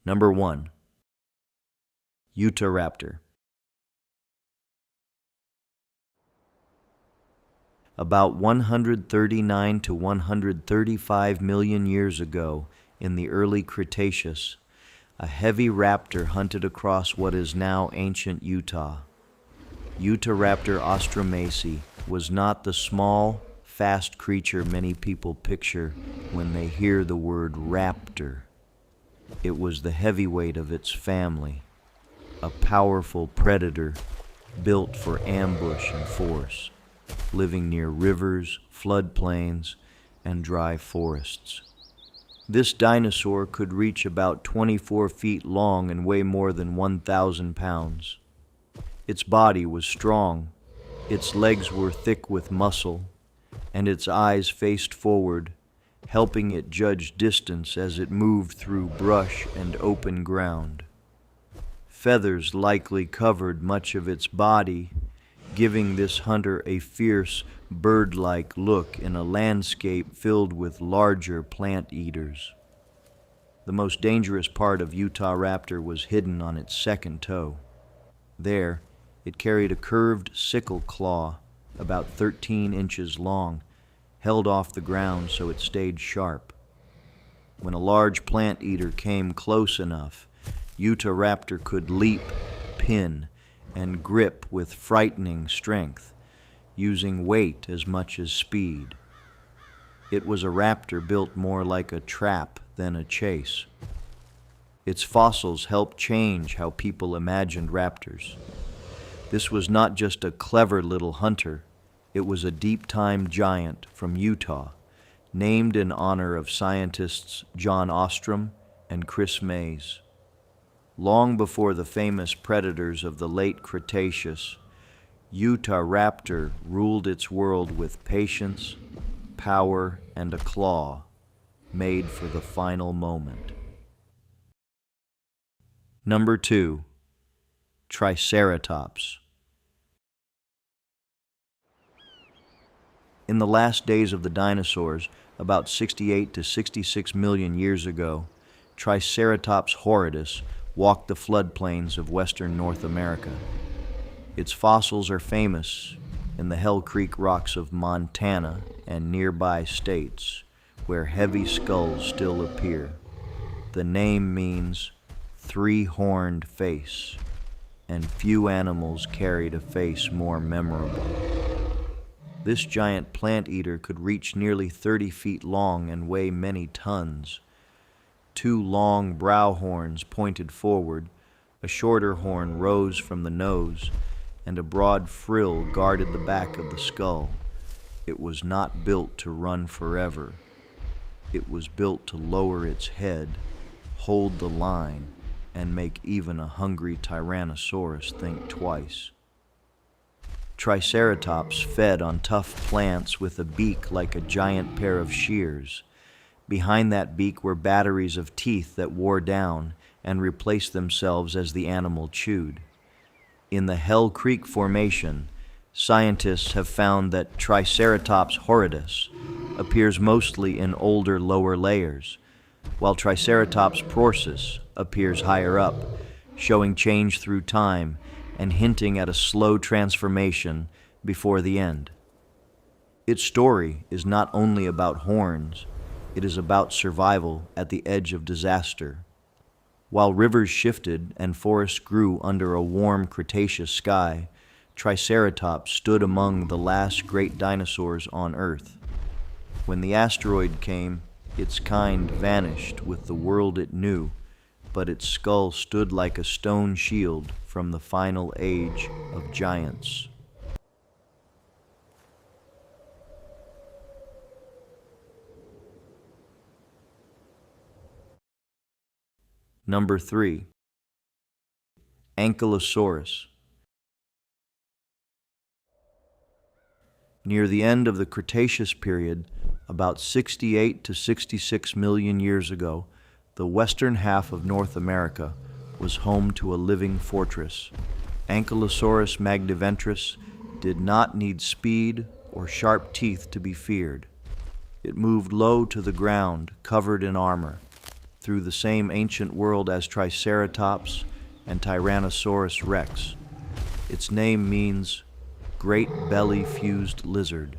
Number 1. Utahraptor. About 139 to 135 million years ago, in the early Cretaceous, a heavy raptor hunted across what is now ancient Utah. Utahraptor ostromacey was not the small, fast creature many people picture when they hear the word raptor. It was the heavyweight of its family, a powerful predator built for ambush and force, living near rivers, floodplains, and dry forests. This dinosaur could reach about 24 feet long and weigh more than 1,000 pounds. Its body was strong, its legs were thick with muscle, and its eyes faced forward, helping it judge distance as it moved through brush and open ground. Feathers likely covered much of its body, giving this hunter a fierce, bird-like look in a landscape filled with larger plant eaters. The most dangerous part of Utahraptor was hidden on its second toe. There, it carried a curved sickle claw, about 13 inches long, held off the ground so it stayed sharp. When a large plant eater came close enough, Utahraptor could leap, pin, and grip with frightening strength, using weight as much as speed. It was a raptor built more like a trap than a chase. Its fossils helped change how people imagined raptors. This was not just a clever little hunter, it was a deep-time giant from Utah, named in honor of scientists John Ostrom and Chris Mays. Long before the famous predators of the late Cretaceous, Utahraptor ruled its world with patience, power, and a claw made for the final moment. Number 2. Triceratops. In the last days of the dinosaurs, about 68 to 66 million years ago, Triceratops horridus walked the floodplains of western North America. Its fossils are famous in the Hell Creek rocks of Montana and nearby states, where heavy skulls still appear. The name means three-horned face, and few animals carried a face more memorable. This giant plant eater could reach nearly 30 feet long and weigh many tons. Two long brow horns pointed forward, a shorter horn rose from the nose, and a broad frill guarded the back of the skull. It was not built to run forever. It was built to lower its head, hold the line, and make even a hungry Tyrannosaurus think twice. Triceratops fed on tough plants with a beak like a giant pair of shears. Behind that beak were batteries of teeth that wore down and replaced themselves as the animal chewed. In the Hell Creek Formation, scientists have found that Triceratops horridus appears mostly in older lower layers, while Triceratops prorsus appears higher up, showing change through time and hinting at a slow transformation before the end. Its story is not only about horns, it is about survival at the edge of disaster. While rivers shifted and forests grew under a warm Cretaceous sky, Triceratops stood among the last great dinosaurs on Earth. When the asteroid came, its kind vanished with the world it knew, but its skull stood like a stone shield from the final age of giants. Number 3. Ankylosaurus. Near the end of the Cretaceous period, about 68 to 66 million years ago, the western half of North America was home to a living fortress. Ankylosaurus magniventris did not need speed or sharp teeth to be feared. It moved low to the ground, covered in armor. through the same ancient world as Triceratops and Tyrannosaurus rex. Its name means great belly-fused lizard.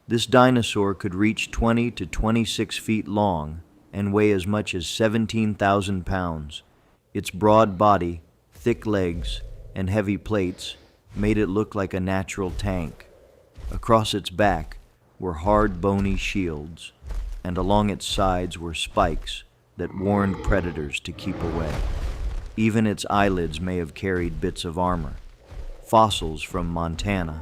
This dinosaur could reach 20 to 26 feet long and weigh as much as 17,000 pounds. Its broad body, thick legs, and heavy plates made it look like a natural tank. Across its back were hard, bony shields, and along its sides were spikes that warned predators to keep away. Even its eyelids may have carried bits of armor. Fossils from Montana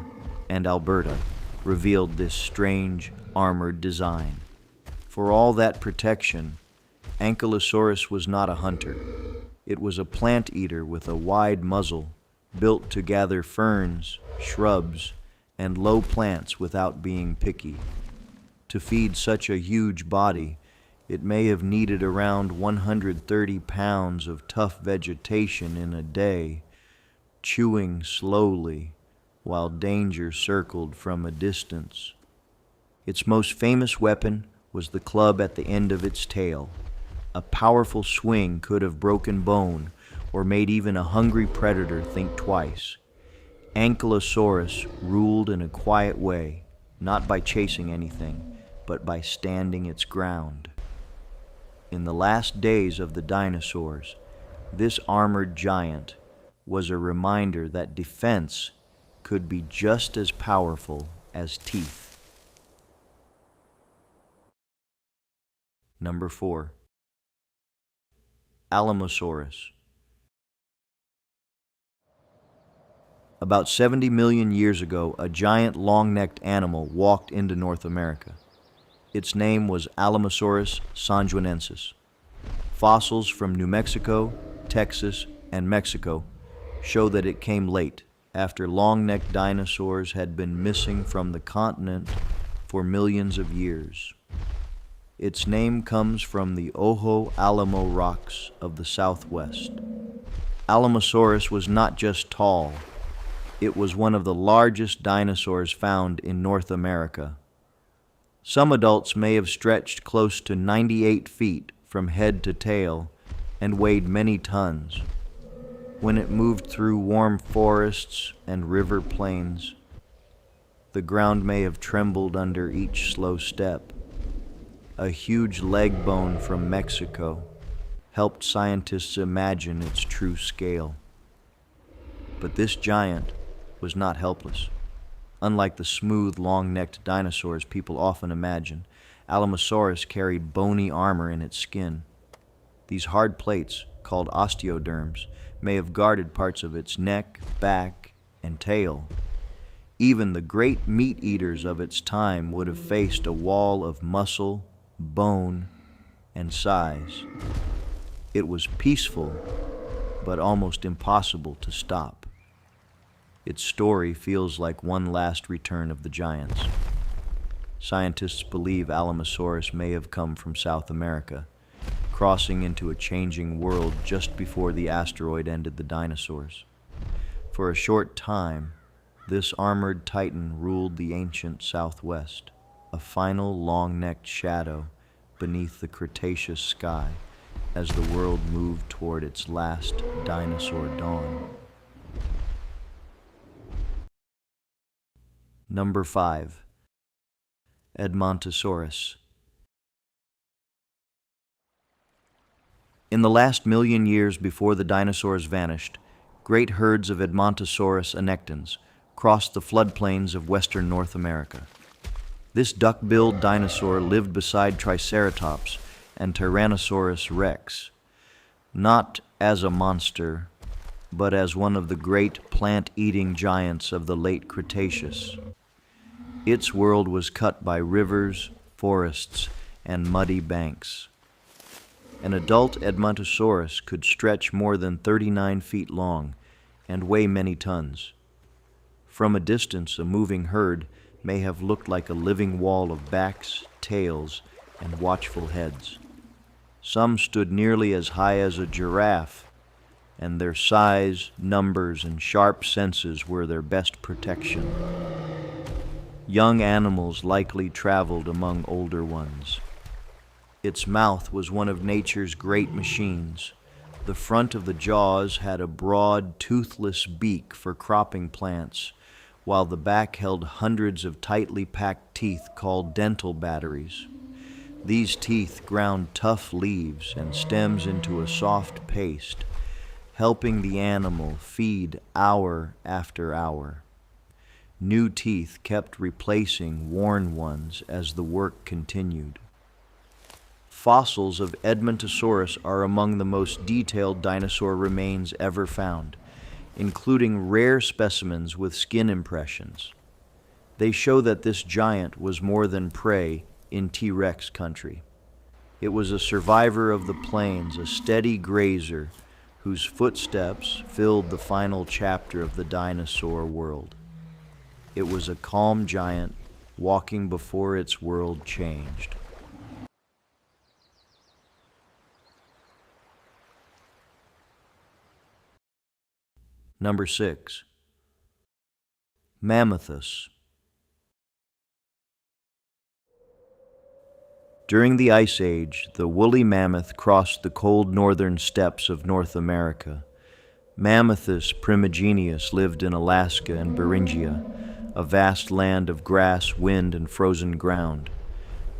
and Alberta revealed this strange, armored design. For all that protection, Ankylosaurus was not a hunter. It was a plant eater with a wide muzzle, built to gather ferns, shrubs, and low plants without being picky. To feed such a huge body, it may have needed around 130 pounds of tough vegetation in a day, chewing slowly while danger circled from a distance. Its most famous weapon was the club at the end of its tail. A powerful swing could have broken bone or made even a hungry predator think twice. Ankylosaurus ruled in a quiet way, not by chasing anything, but by standing its ground. In the last days of the dinosaurs, this armored giant was a reminder that defense could be just as powerful as teeth. Number 4. Alamosaurus. About 70 million years ago, a giant long-necked animal walked into North America. Its name was Alamosaurus sanjuanensis. Fossils from New Mexico, Texas, and Mexico show that it came late, after long-necked dinosaurs had been missing from the continent for millions of years. Its name comes from the Ojo Alamo rocks of the Southwest. Alamosaurus was not just tall, it was one of the largest dinosaurs found in North America. Some adults may have stretched close to 98 feet from head to tail and weighed many tons. When it moved through warm forests and river plains, the ground may have trembled under each slow step. A huge leg bone from Mexico helped scientists imagine its true scale. But this giant was not helpless. Unlike the smooth, long-necked dinosaurs people often imagine, Alamosaurus carried bony armor in its skin. These hard plates, called osteoderms, may have guarded parts of its neck, back, and tail. Even the great meat eaters of its time would have faced a wall of muscle, bone, and size. It was peaceful, but almost impossible to stop. Its story feels like one last return of the giants. Scientists believe Alamosaurus may have come from South America, crossing into a changing world just before the asteroid ended the dinosaurs. For a short time, this armored titan ruled the ancient Southwest, a final long-necked shadow beneath the Cretaceous sky as the world moved toward its last dinosaur dawn. Number 5. Edmontosaurus. In the last million years before the dinosaurs vanished, great herds of Edmontosaurus annectans crossed the floodplains of western North America. This duck-billed dinosaur lived beside Triceratops and Tyrannosaurus rex, not as a monster, but as one of the great plant-eating giants of the late Cretaceous. Its world was cut by rivers, forests, and muddy banks. An adult Edmontosaurus could stretch more than 39 feet long and weigh many tons. From a distance, a moving herd may have looked like a living wall of backs, tails, and watchful heads. Some stood nearly as high as a giraffe, and their size, numbers, and sharp senses were their best protection. Young animals likely traveled among older ones. Its mouth was one of nature's great machines. The front of the jaws had a broad, toothless beak for cropping plants, while the back held hundreds of tightly packed teeth called dental batteries. These teeth ground tough leaves and stems into a soft paste, helping the animal feed hour after hour. New teeth kept replacing worn ones as the work continued. Fossils of Edmontosaurus are among the most detailed dinosaur remains ever found, including rare specimens with skin impressions. They show that this giant was more than prey in T-Rex country. It was a survivor of the plains, a steady grazer whose footsteps filled the final chapter of the dinosaur world. It was a calm giant walking before its world changed. Number 6. Mammothus. During the Ice Age, the woolly mammoth crossed the cold northern steppes of North America. Mammothus primigenius lived in Alaska and Beringia, a vast land of grass, wind, and frozen ground.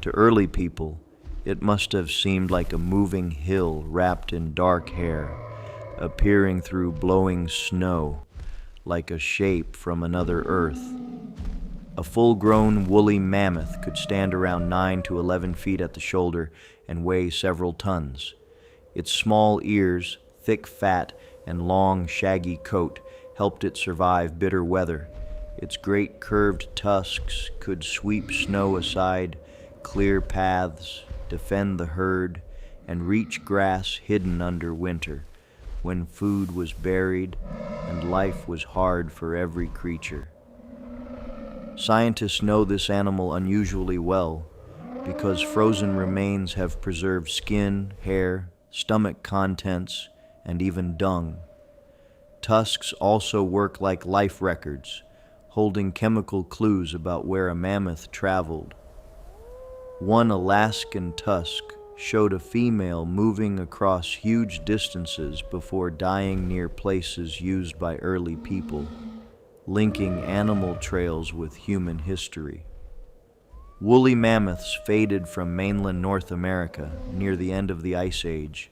To early people, it must have seemed like a moving hill wrapped in dark hair, appearing through blowing snow, like a shape from another Earth. A full-grown woolly mammoth could stand around 9 to 11 feet at the shoulder and weigh several tons. Its small ears, thick fat, and long, shaggy coat helped it survive bitter weather. Its great curved tusks could sweep snow aside, clear paths, defend the herd, and reach grass hidden under winter, when food was buried and life was hard for every creature. Scientists know this animal unusually well because frozen remains have preserved skin, hair, stomach contents, and even dung. Tusks also work like life records, holding chemical clues about where a mammoth traveled. One Alaskan tusk showed a female moving across huge distances before dying near places used by early people, linking animal trails with human history. Woolly mammoths faded from mainland North America near the end of the Ice Age,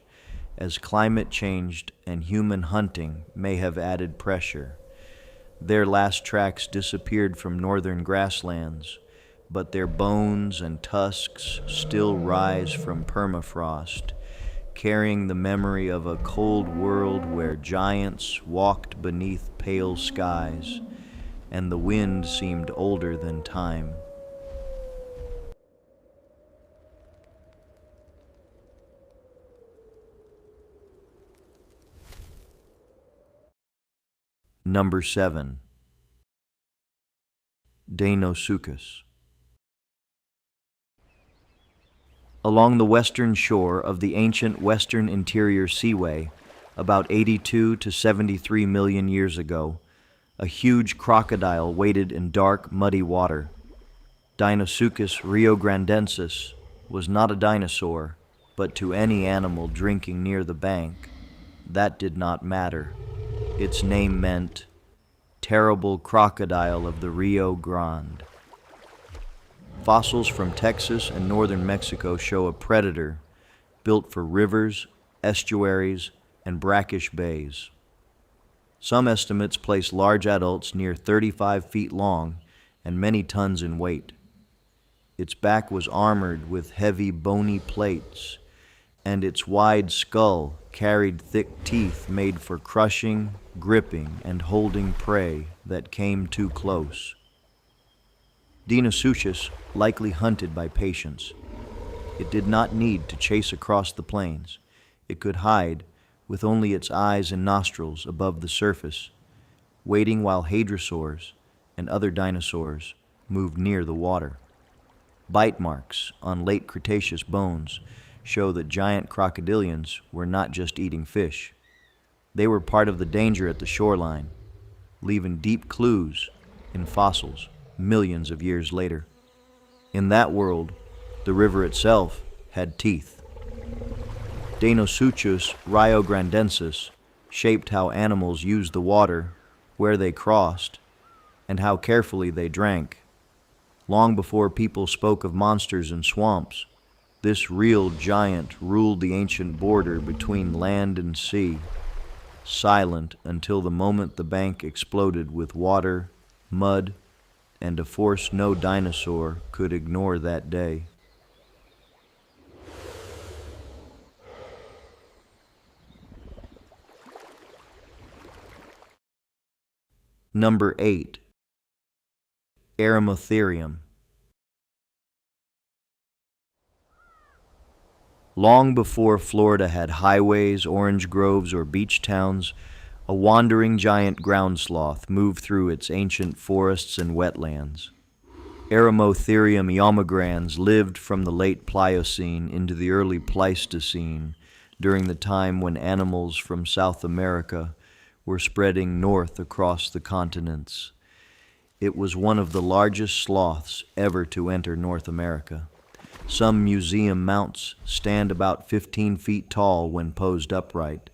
as climate changed and human hunting may have added pressure. Their last tracks disappeared from northern grasslands, but their bones and tusks still rise from permafrost, carrying the memory of a cold world where giants walked beneath pale skies, and the wind seemed older than time. Number 7. Deinosuchus. Along the western shore of the ancient Western Interior Seaway, about 82 to 73 million years ago, a huge crocodile waded in dark, muddy water. Deinosuchus riograndensis was not a dinosaur, but to any animal drinking near the bank, that did not matter. Its name meant terrible crocodile of the Rio Grande. Fossils from Texas and northern Mexico show a predator built for rivers, estuaries, and brackish bays. Some estimates place large adults near 35 feet long and many tons in weight. Its back was armored with heavy bony plates, and its wide skull carried thick teeth made for crushing, gripping, and holding prey that came too close. Deinosuchus likely hunted by patience. It did not need to chase across the plains. It could hide, with only its eyes and nostrils above the surface, waiting while hadrosaurs and other dinosaurs moved near the water. Bite marks on late Cretaceous bones show that giant crocodilians were not just eating fish. They were part of the danger at the shoreline, leaving deep clues in fossils millions of years later. In that world, the river itself had teeth. Deinosuchus riograndensis shaped how animals used the water, where they crossed, and how carefully they drank. Long before people spoke of monsters and swamps, this real giant ruled the ancient border between land and sea, silent until the moment the bank exploded with water, mud, and a force no dinosaur could ignore that day. Number 8. Eremotherium. Long before Florida had highways, orange groves, or beach towns, a wandering giant ground sloth moved through its ancient forests and wetlands. Eremotherium eomigrans lived from the late Pliocene into the early Pleistocene, during the time when animals from South America were spreading north across the continents. It was one of the largest sloths ever to enter North America. Some museum mounts stand about 15 feet tall when posed upright,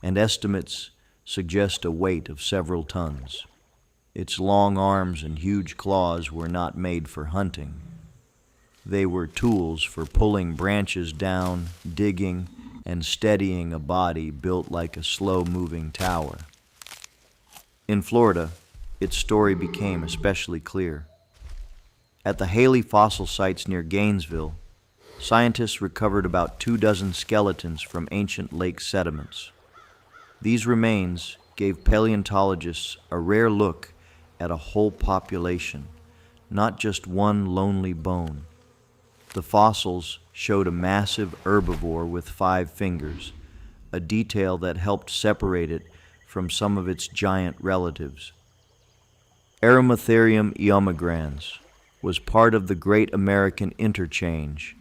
and estimates suggest a weight of several tons. Its long arms and huge claws were not made for hunting. They were tools for pulling branches down, digging, and steadying a body built like a slow-moving tower. In Florida, its story became especially clear. At the Haley fossil sites near Gainesville, scientists recovered about 24 skeletons from ancient lake sediments. These remains gave paleontologists a rare look at a whole population, not just one lonely bone. The fossils showed a massive herbivore with 5 fingers, a detail that helped separate it from some of its giant relatives. Eremotherium eomigrans was part of the Great American Interchange,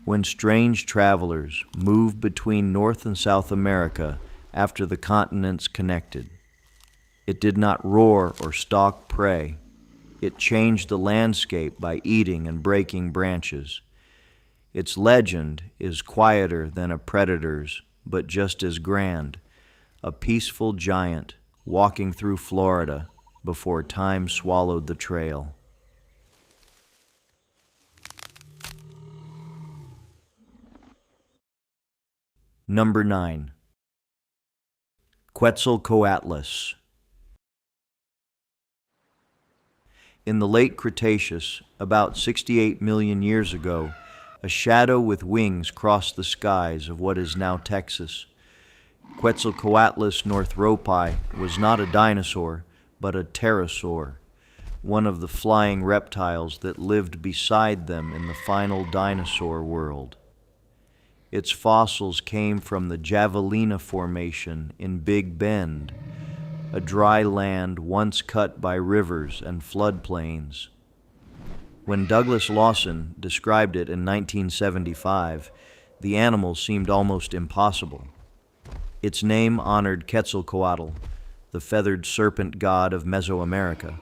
when strange travelers moved between North and South America after the continents connected. It did not roar or stalk prey. It changed the landscape by eating and breaking branches. Its legend is quieter than a predator's, but just as grand, a peaceful giant walking through Florida before time swallowed the trail. Number 9. Quetzalcoatlus. In the late Cretaceous, about 68 million years ago, a shadow with wings crossed the skies of what is now Texas. Quetzalcoatlus northropi was not a dinosaur, but a pterosaur, one of the flying reptiles that lived beside them in the final dinosaur world. Its fossils came from the Javelina Formation in Big Bend, a dry land once cut by rivers and floodplains. When Douglas Lawson described it in 1975, the animal seemed almost impossible. Its name honored Quetzalcoatl, the feathered serpent god of Mesoamerica,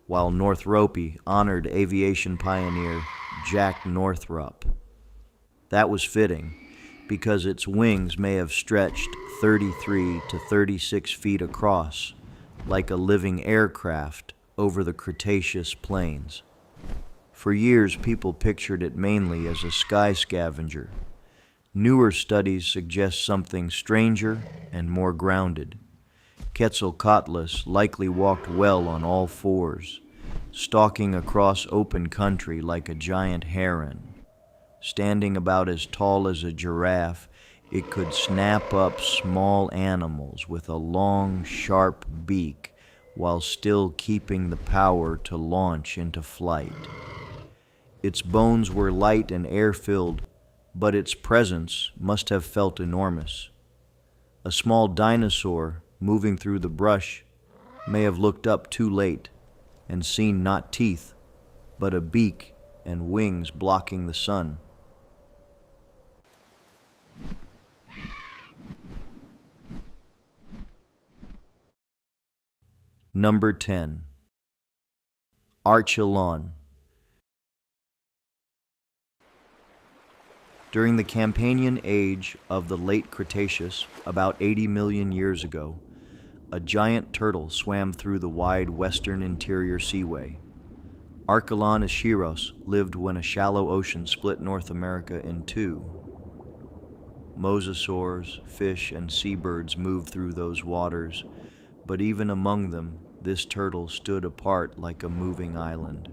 while Northropi honored aviation pioneer Jack Northrop. That was fitting, because its wings may have stretched 33 to 36 feet across, like a living aircraft over the Cretaceous plains. For years, people pictured it mainly as a sky scavenger. Newer studies suggest something stranger and more grounded. Quetzalcoatlus likely walked well on all fours, stalking across open country like a giant heron. Standing about as tall as a giraffe, it could snap up small animals with a long, sharp beak while still keeping the power to launch into flight. Its bones were light and air-filled, but its presence must have felt enormous. A small dinosaur moving through the brush may have looked up too late and seen not teeth, but a beak and wings blocking the sun. Number 10. Archelon. During the Campanian age of the late Cretaceous, about 80 million years ago, a giant turtle swam through the wide western interior seaway. Archelon Achiros lived when a shallow ocean split North America in two. Mosasaurs, fish, and seabirds moved through those waters, but even among them, this turtle stood apart like a moving island.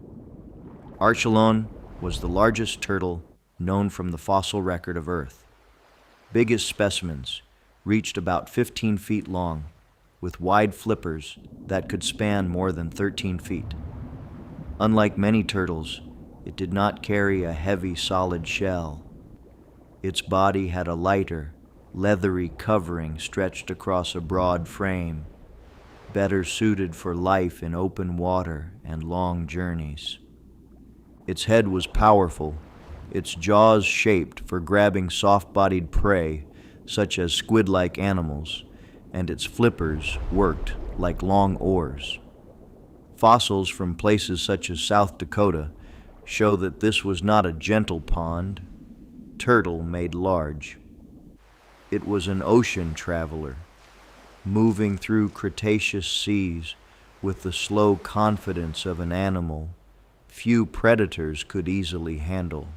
Archelon was the largest turtle known from the fossil record of Earth. Biggest specimens reached about 15 feet long, with wide flippers that could span more than 13 feet. Unlike many turtles, it did not carry a heavy, solid shell. Its body had a lighter, leathery covering stretched across a broad frame, better suited for life in open water and long journeys. Its head was powerful, its jaws shaped for grabbing soft-bodied prey, such as squid-like animals, and its flippers worked like long oars. Fossils from places such as South Dakota show that this was not a gentle pond, turtle made large. It was an ocean traveler, moving through Cretaceous seas with the slow confidence of an animal few predators could easily handle.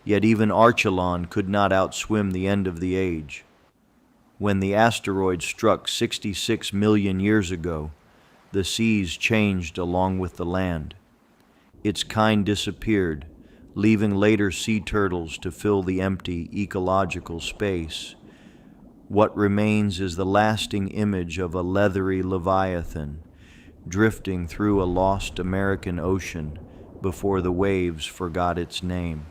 Yet even Archelon could not outswim the end of the age. When the asteroid struck 66 million years ago, the seas changed along with the land. Its kind disappeared, leaving later sea turtles to fill the empty ecological space. What remains is the lasting image of a leathery leviathan, drifting through a lost American ocean before the waves forgot its name.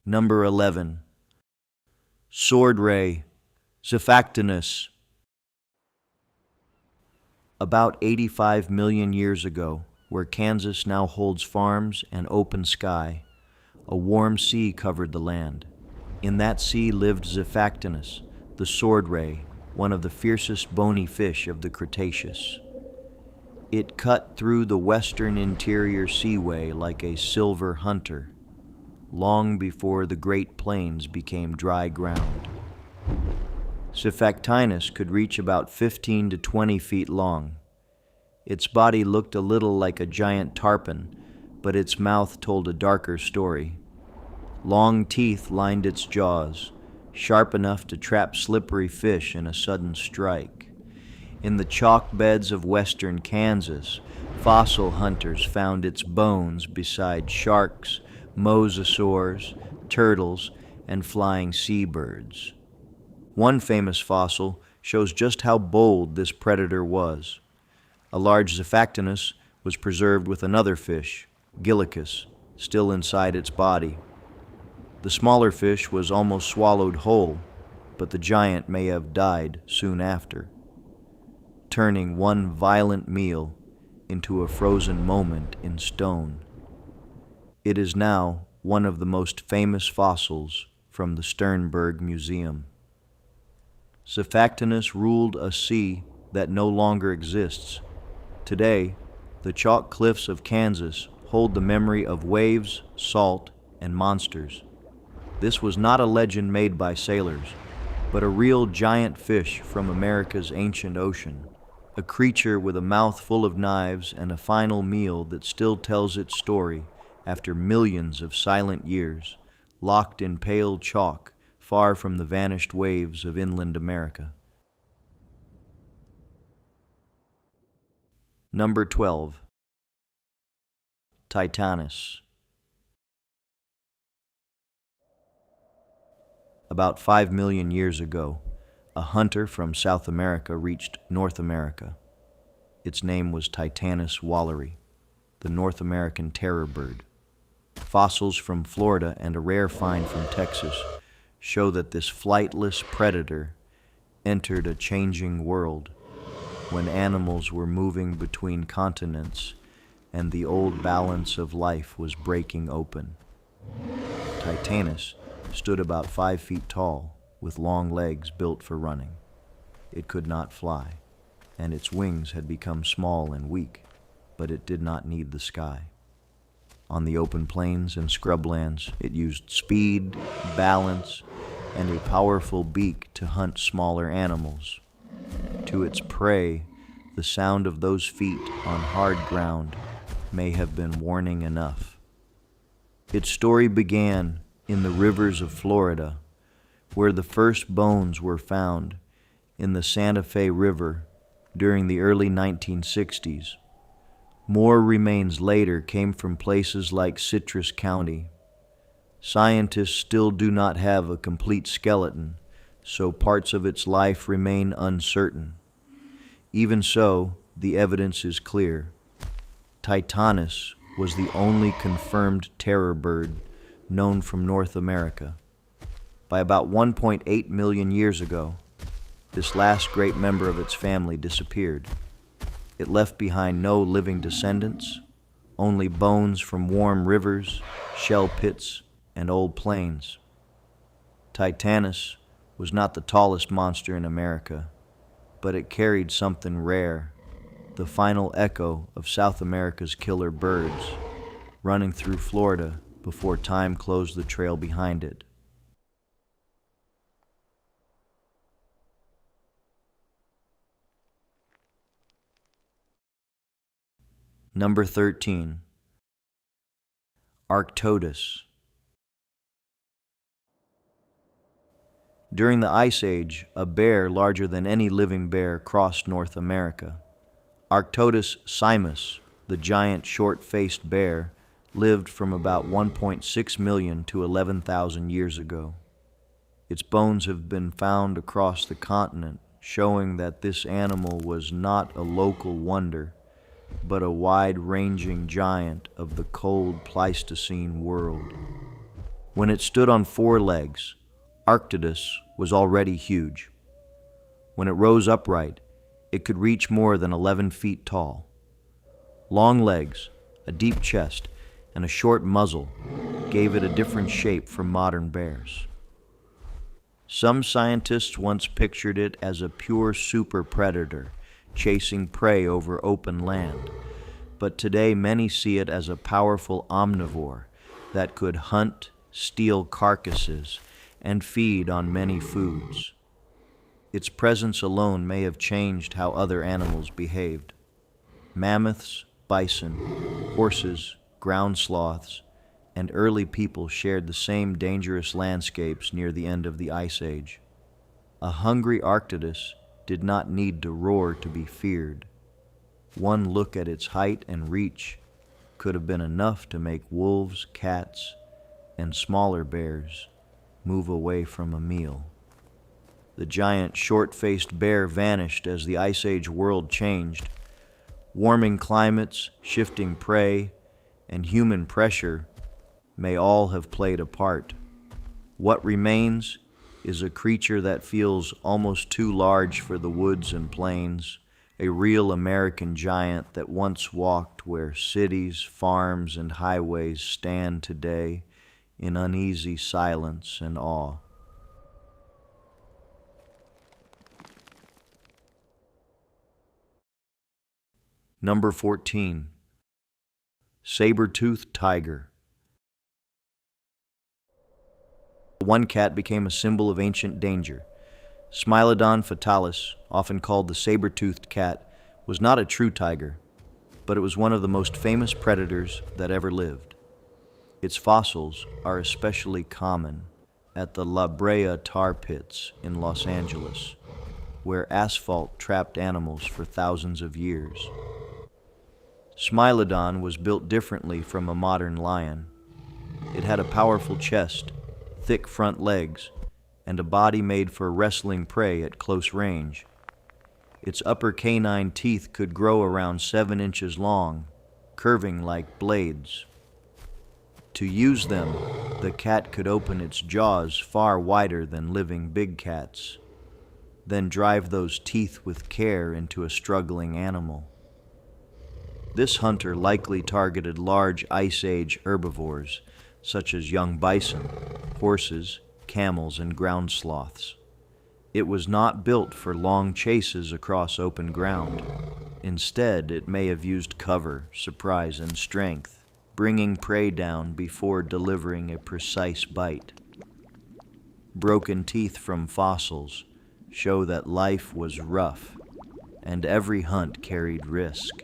Number 11. Sword ray, Zephactinus. About 85 million years ago, where Kansas now holds farms and open sky, a warm sea covered the land. In that sea lived Zephactinus, the sword ray, one of the fiercest bony fish of the Cretaceous. It cut through the western interior seaway like a silver hunter, long before the Great Plains became dry ground. Zephactinus could reach about 15 to 20 feet long. Its body looked a little like a giant tarpon, but its mouth told a darker story. Long teeth lined its jaws, sharp enough to trap slippery fish in a sudden strike. In the chalk beds of western Kansas, fossil hunters found its bones beside sharks, mosasaurs, turtles, and flying seabirds. One famous fossil shows just how bold this predator was. A large Zephactinus was preserved with another fish, Gillicus, still inside its body. The smaller fish was almost swallowed whole, but the giant may have died soon after, turning one violent meal into a frozen moment in stone. It is now one of the most famous fossils from the Sternberg Museum. Zephactinus ruled a sea that no longer exists. Today, the chalk cliffs of Kansas hold the memory of waves, salt, and monsters. This was not a legend made by sailors, but a real giant fish from America's ancient ocean, a creature with a mouth full of knives and a final meal that still tells its story after millions of silent years, locked in pale chalk far from the vanished waves of inland America. Number 12. Titanus. About 5 million years ago, a hunter from South America reached North America. Its name was Titanus walleri, the North American terror bird. Fossils from Florida and a rare find from Texas show that this flightless predator entered a changing world when animals were moving between continents and the old balance of life was breaking open. Titanus stood about 5 feet tall with long legs built for running. It could not fly. and its wings had become small and weak, but it did not need the sky. On the open plains and scrublands, it used speed, balance, and a powerful beak to hunt smaller animals. To its prey, the sound of those feet on hard ground may have been warning enough. Its story began in the rivers of Florida, where the first bones were found in the Santa Fe River during the early 1960s. More remains later came from places like Citrus County. Scientists still do not have a complete skeleton, so parts of its life remain uncertain. Even so, the evidence is clear. Titanus was the only confirmed terror bird known from North America. By about 1.8 million years ago, this last great member of its family disappeared. It left behind no living descendants, only bones from warm rivers, shell pits, and old plains. Titanus was not the tallest monster in America, but it carried something rare, the final echo of South America's killer birds, running through Florida before time closed the trail behind it. Number 13. Arctodus. During the Ice Age, a bear larger than any living bear crossed North America. Arctodus simus, the giant short-faced bear, lived from about 1.6 million to 11,000 years ago. Its bones have been found across the continent, showing that this animal was not a local wonder, but a wide-ranging giant of the cold Pleistocene world. When it stood on four legs, Arctodus was already huge. When it rose upright, it could reach more than 11 feet tall. Long legs, a deep chest, and a short muzzle gave it a different shape from modern bears. Some scientists once pictured it as a pure super predator, chasing prey over open land, but today many see it as a powerful omnivore that could hunt, steal carcasses, and feed on many foods. Its presence alone may have changed how other animals behaved. Mammoths, bison, horses, ground sloths, and early people shared the same dangerous landscapes near the end of the Ice Age. A hungry Arctodus did not need to roar to be feared. One look at its height and reach could have been enough to make wolves, cats, and smaller bears move away from a meal. The giant short-faced bear vanished as the Ice Age world changed. Warming climates, shifting prey, and human pressure may all have played a part. What remains is a creature that feels almost too large for the woods and plains, a real American giant that once walked where cities, farms, and highways stand today in uneasy silence and awe. Number 14. Saber-toothed tiger. One cat became a symbol of ancient danger. Smilodon fatalis, often called the saber-toothed cat, was not a true tiger, but it was one of the most famous predators that ever lived. Its fossils are especially common at the La Brea tar pits in Los Angeles, where asphalt trapped animals for thousands of years. Smilodon was built differently from a modern lion. It had a powerful chest, thick front legs, and a body made for wrestling prey at close range. Its upper canine teeth could grow around 7 inches long, curving like blades. To use them, the cat could open its jaws far wider than living big cats, then drive those teeth with care into a struggling animal. This hunter likely targeted large Ice Age herbivores, such as young bison, horses, camels, and ground sloths. It was not built for long chases across open ground. Instead, it may have used cover, surprise, and strength, bringing prey down before delivering a precise bite. Broken teeth from fossils show that life was rough, and every hunt carried risk.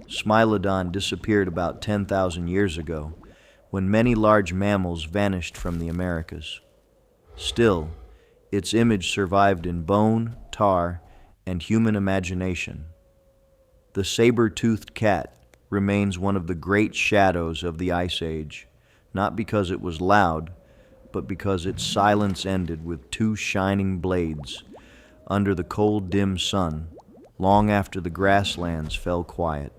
Smilodon disappeared about 10,000 years ago, when many large mammals vanished from the Americas. Still, its image survived in bone, tar, and human imagination. The saber-toothed cat remains one of the great shadows of the Ice Age, not because it was loud, but because its silence ended with two shining blades under the cold, dim sun, long after the grasslands fell quiet.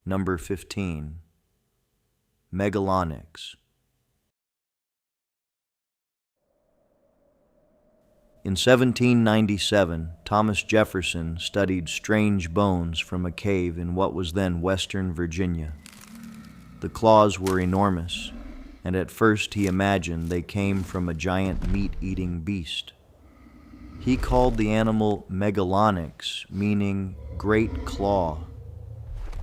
Number 15. Megalonyx. In 1797, Thomas Jefferson studied strange bones from a cave in what was then Western Virginia. The claws were enormous, and at first he imagined they came from a giant meat-eating beast. He called the animal Megalonyx, meaning great claw,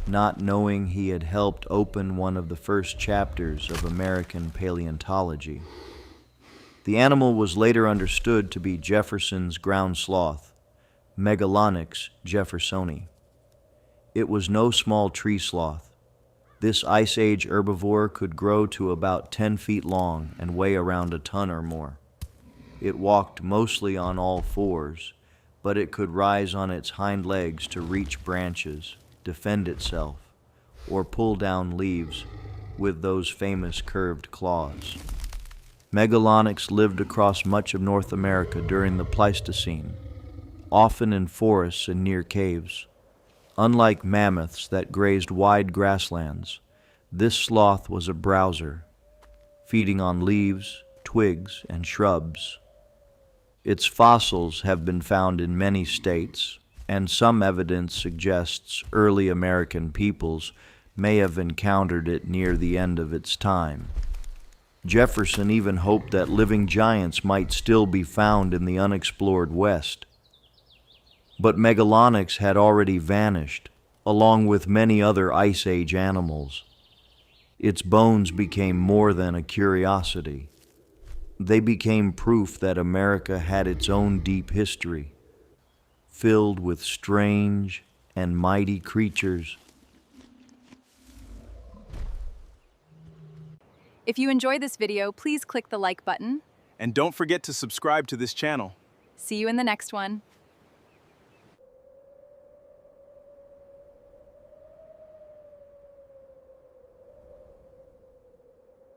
not knowing he had helped open one of the first chapters of American paleontology. The animal was later understood to be Jefferson's ground sloth, Megalonyx jeffersoni. It was no small tree sloth. This Ice Age herbivore could grow to about 10 feet long and weigh around a ton or more. It walked mostly on all fours, but it could rise on its hind legs to reach branches, defend itself, or pull down leaves with those famous curved claws. Megalonyx lived across much of North America during the Pleistocene, often in forests and near caves. Unlike mammoths that grazed wide grasslands, this sloth was a browser, feeding on leaves, twigs, and shrubs. Its fossils have been found in many states, and some evidence suggests early American peoples may have encountered it near the end of its time. Jefferson even hoped that living giants might still be found in the unexplored West. But Megalonyx had already vanished, along with many other Ice Age animals. Its bones became more than a curiosity. They became proof that America had its own deep history, filled with strange and mighty creatures. If you enjoyed this video, please click the like button. And don't forget to subscribe to this channel. See you in the next one.